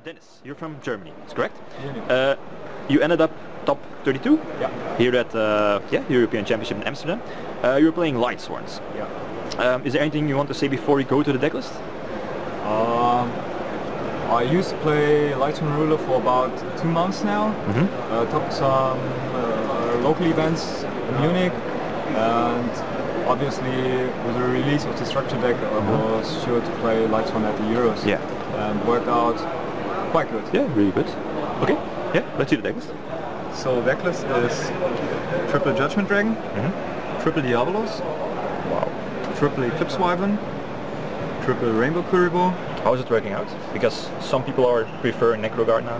Dennis, you're from Germany, is correct? Yeah. You ended up top 32 Yeah. here at European Championship in Amsterdam. You were playing Lightsworns. Yeah. Is there anything you want to say before we go to the deck list? I used to play Lightsworn ruler for about 2 months now. Topped some local events in Munich, and obviously with the release of the structure deck I was sure to play Lightsworn at the Euros. Yeah. And worked out quite good. Yeah, really good. Okay, yeah, let's see the deck list. So deck list is triple Judgment Dragon, triple Diabolos, triple Eclipse Wyvern, triple Rainbow Kuriboh. How is it working out? Because some people are preferring Necroguard now.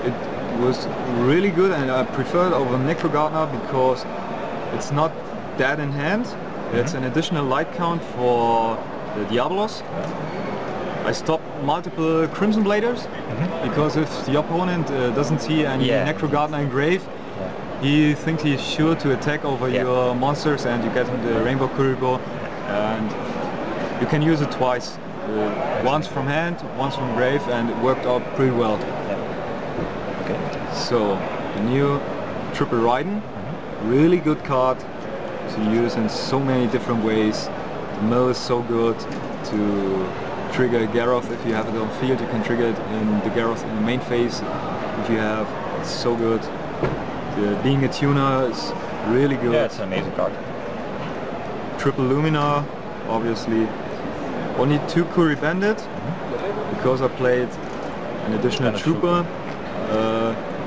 It was really good, and I prefer it over Necroguard now because it's not that in hand. It's an additional light count for the Diabolos. I stopped multiple Crimson Bladers because if the opponent doesn't see any Necroguard engraved, he thinks he's sure to attack over your monsters, and you get him the Rainbow Kuriboh, and you can use it twice. Once from hand, once from grave, and it worked out pretty well. Okay. So, the new triple Raiden, really good card to use in so many different ways. The mill is so good to trigger Garroth. If you have it on field, you can trigger it in the Garroth in the main phase. If you have, it's so good. Being a tuner is really good. Yeah, it's an amazing card. Triple Lumina, obviously. Only 2 Kuri Bandit, because I played an additional trooper.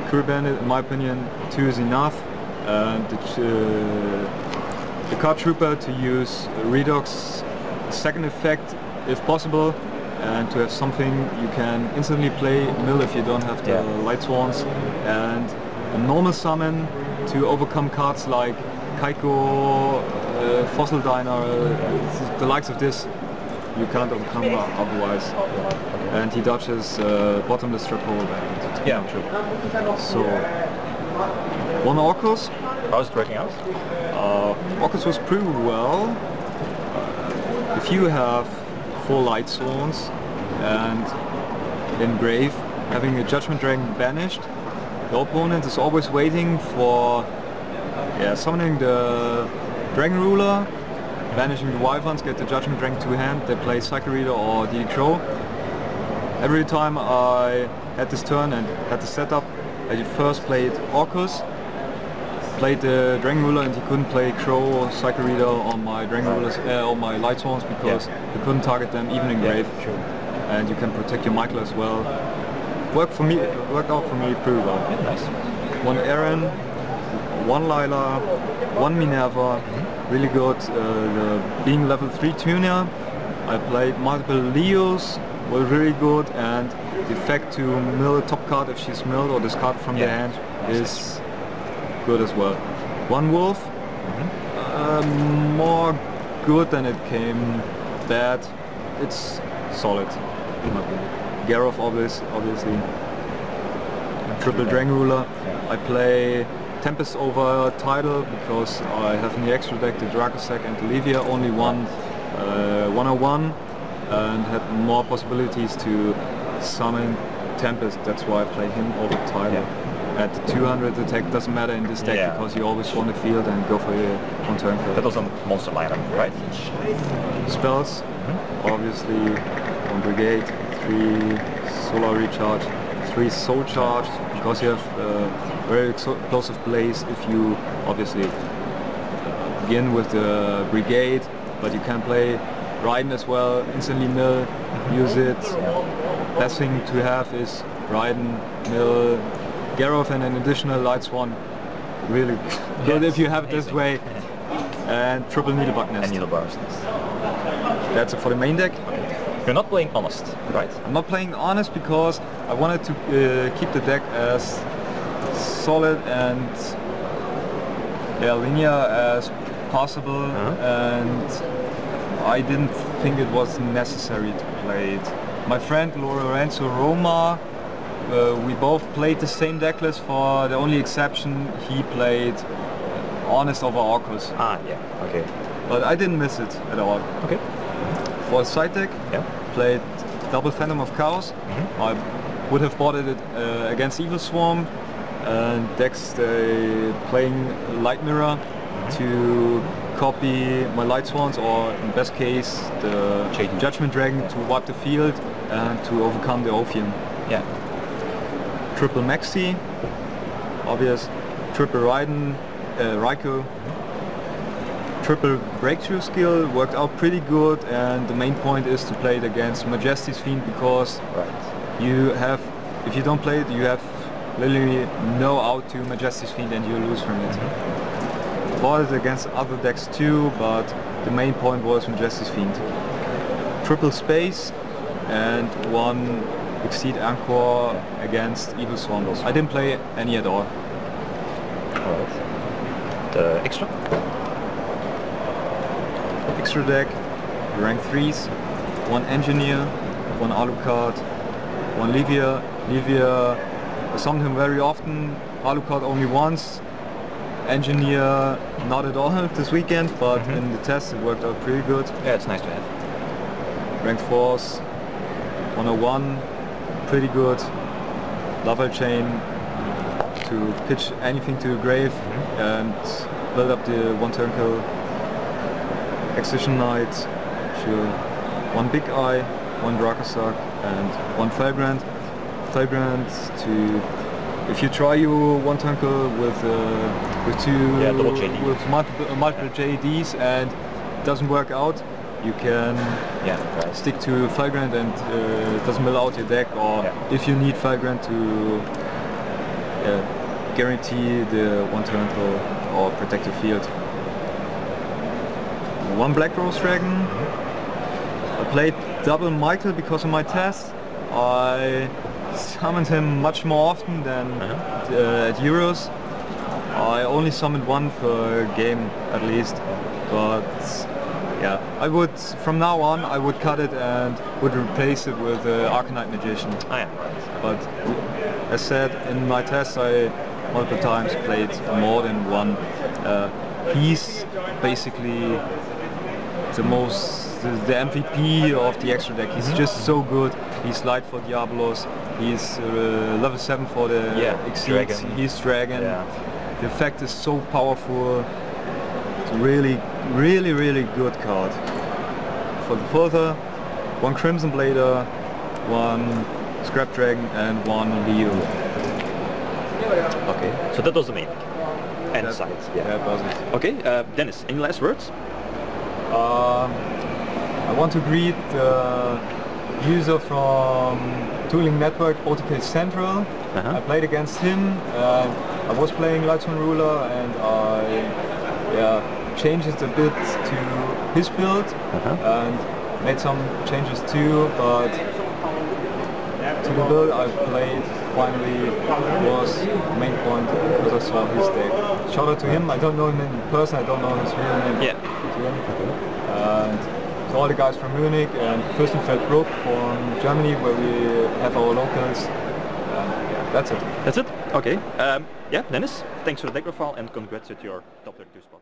Kuri Bandit, in my opinion, 2 is enough. And the card trooper to use Redox second effect if possible, and to have something you can instantly play mill if you don't have the Lightsworns, and a normal summon to overcome cards like Kaiko, Fossil Diner, the likes of this. You can't overcome otherwise. And he dodges bottomless trap hole. Yeah, true. So, one Orcus. How's it working out? Orcus was pretty well. If you have 4 Lightsworns and in grave, having a Judgment Dragon banished, the opponent is always waiting for summoning the Dragon Ruler, banishing the Wyverns, get the Judgment Dragon to hand, they play Cycle Reader or DD Crow. Every time I had this turn and had the setup, I first played Orcus, played the Dragon Ruler, and he couldn't play Crow or Cycle Reader on my Dragon Rulers, on my Lightsworns, because you couldn't target them even in grave. True. And you can protect your Michael as well. Worked out for me pretty well. Yeah, nice. 1 Aaron, 1 Lila, 1 Minerva, really good. Being level 3 tuner, I played multiple Leos, were really good, and the effect to mill a top card if she's milled or discard from the hand is good as well. 1 Wolf, more good than it came bad. It's solid in my opinion. Garroth obviously. Triple Dragon Ruler. I play Tempest over Tidal because I have in the extra deck the Dracossack and the Levia, only one 101, and had more possibilities to summon Tempest. That's why I play him over Tidal. At 200 attack doesn't matter in this deck because you always want the field and go for your one turn kill. That was a monster lineup, right? Spells, obviously on Brigade, 3 Solar Recharge, 3 Soul Charge, because you have very explosive plays if you obviously begin with the Brigade, but you can play Raiden as well, instantly mill, use it. Best thing to have is Raiden, mill, Garroth, and an additional Lightsworn. Really good if you have it this way. And triple Needlebug Nest. And Needlebug Nest. That's it for the main deck. You're not playing Honest, right? I'm not playing Honest because I wanted to keep the deck as solid and linear as possible, and I didn't think it was necessary to play it. My friend Lorenzo Roma, we both played the same deck list, for the only exception he played Honest over Orcus. Okay. But I didn't miss it at all. Okay. For a side deck, played double Phantom of Chaos. I would have bought it against Evil Swarm, and decks playing Light Mirror to copy my Lightsworns, or in best case the Judgment Dragon to wipe the field and to overcome the Ophium. Yeah. Triple Maxi, obvious. Triple Raiden, Raikou. Triple Breakthrough skill worked out pretty good, and the main point is to play it against Majesty's Fiend, because you have, if you don't play it, you have literally no out to Majesty's Fiend and you lose from it. Bought it against other decks too, but the main point was Majesty's Fiend. Triple Space and one Exceed Anchor against Evil Swarm. I didn't play any at all. The extra? Extra deck, rank 3s, one Engineer, one Alucard, one Livia. Livia, I summoned him very often, Alucard only once, Engineer not at all this weekend, but in the test it worked out pretty good. Yeah, it's nice to have. Ranked Force, 101, pretty good. Lava Chain to pitch anything to the grave and build up the one turn kill. Excision Knight, sure. One Big Eye, one Drakasak and one Felgrand. Felgrand to, if you try your one turn kill with double JD. with multiple JDs and it doesn't work out, you can stick to Felgrand and it doesn't mill out your deck, or if you need Felgrand to guarantee the one turn kill or protect your field. One Black Rose Dragon. I played double Michael because of my test. I summoned him much more often than at Euros. I only summoned one per game at least, but yeah, I would, from now on, I would cut it and would replace it with Arcanite Magician. But as said, in my tests I multiple times played more than one. He's basically the MVP of the extra deck. He's just so good. He's light for Diabolos. He's level 7 for the Exceeds. He's Dragon. The effect is so powerful. It's a really good card. For the further, one Crimson Blader, one Scrap Dragon and one Leo. Okay, so that was the main deck. And sides. Yeah, it wasn't. Okay, Dennis, any last words? I want to greet the user from Tooling Network, OTK Central. I played against him. I was playing Lightsworn Ruler and I changed it a bit to his build and made some changes too, but to the build I played finally was the main point because I saw his deck. Shout out to him. I don't know him in person, I don't know his real name. And to all the guys from Munich and Fürstenfeldbruck from Germany, where we have our locals. That's it. That's it? Okay. Yeah, Dennis, thanks for the deck profile and congrats with your top 32 spot.